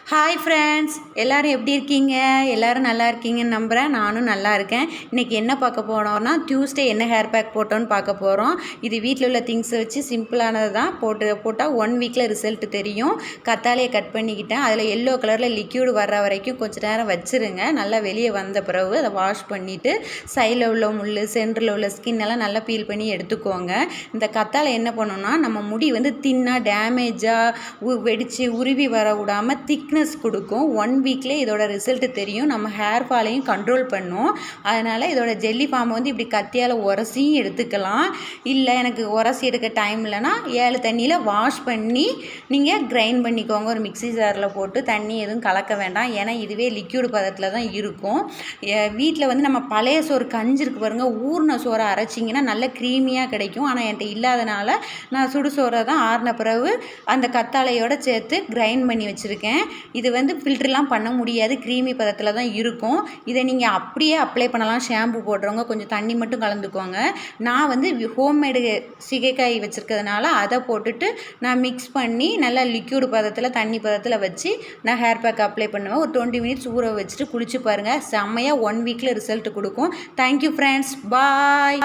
Hi friends, எல்லோரும் எப்படி இருக்கீங்க? எல்லோரும் நல்லா இருக்கீங்கன்னு நம்புகிறேன். நானும் நல்லா இருக்கேன். இன்றைக்கி என்ன பார்க்க போனோம்னா, டியூஸ்டே என்ன ஹேர் பேக் போட்டோன்னு பார்க்க போகிறோம். இது வீட்டில் உள்ள திங்ஸை வச்சு சிம்பிளானது தான். போட்டால் 1 வீக்கில் ரிசல்ட் தெரியும். கத்தாழையை கட் பண்ணிக்கிட்டேன். அதில் எல்லோ கலரில் லிக்யூடு வர்ற வரைக்கும் கொஞ்சம் நேரம் வச்சுருங்க. நல்லா வெளியே வந்த பிறகு அதை வாஷ் பண்ணிவிட்டு சைடில் உள்ள முள், சென்டரில் உள்ள ஸ்கின் எல்லாம் நல்லா பீல் பண்ணி எடுத்துக்கோங்க. இந்த கத்தாழை என்ன பண்ணணும்னா, நம்ம முடி வந்து தின்னாக டேமேஜாக வெடித்து உருவி வர விடாமல் திக்னஸ் கொடுக்கும். 1 வீக்லேயே இதோட ரிசல்ட் தெரியும். நம்ம ஹேர் ஃபாலையும் கண்ட்ரோல் பண்ணும். அதனால் இதோட ஜெல்லி ஃபார்மை வந்து இப்படி கத்தியால் உரசியும் எடுத்துக்கலாம். இல்லை எனக்கு உரசி எடுக்க டைம் இல்லைன்னா 7 தண்ணியில் வாஷ் பண்ணி நீங்கள் கிரைண்ட் பண்ணிக்கோங்க. ஒரு மிக்ஸி ஜாரில் போட்டு தண்ணி எதுவும் கலக்க வேண்டாம். ஏன்னா இதுவே லிக்யூடு பதத்தில் தான் இருக்கும். வீட்டில் வந்து நம்ம பழைய சோறு கஞ்சி இருக்கு பாருங்கள், ஊறின சோறை அரைச்சிங்கன்னா நல்ல க்ரீமியாக கிடைக்கும். ஆனால் என்கிட்ட இல்லாதனால நான் சுடு சோறை தான் ஆறின பிறகு அந்த கத்தாழையோடு சேர்த்து கிரைண்ட் பண்ணி வச்சுருக்கேன். இது வந்து ஃபில்டர்லாம் பண்ண முடியாது, க்ரீமி பதத்தில் தான் இருக்கும். இதை நீங்கள் அப்படியே அப்ளை பண்ணலாம். ஷாம்பு போடுறவங்க கொஞ்சம் தண்ணி மட்டும் கலந்துக்கோங்க. நான் வந்து ஹோம்மேடு சிகைக்காய் வச்சுருக்கிறதுனால அதை போட்டுட்டு நான் மிக்ஸ் பண்ணி நல்லா லிக்யூடு பதத்தில் தண்ணி பதத்தில் வச்சு நான் ஹேர் பேக் அப்ளை பண்ணுவேன். ஒரு 20 மினிட்ஸ் ஊற வச்சுட்டு குளிச்சு பாருங்கள். செம்மையாக 1 வீக்கில் ரிசல்ட் கொடுக்கும். தேங்க்யூ ஃப்ரெண்ட்ஸ், பாய்.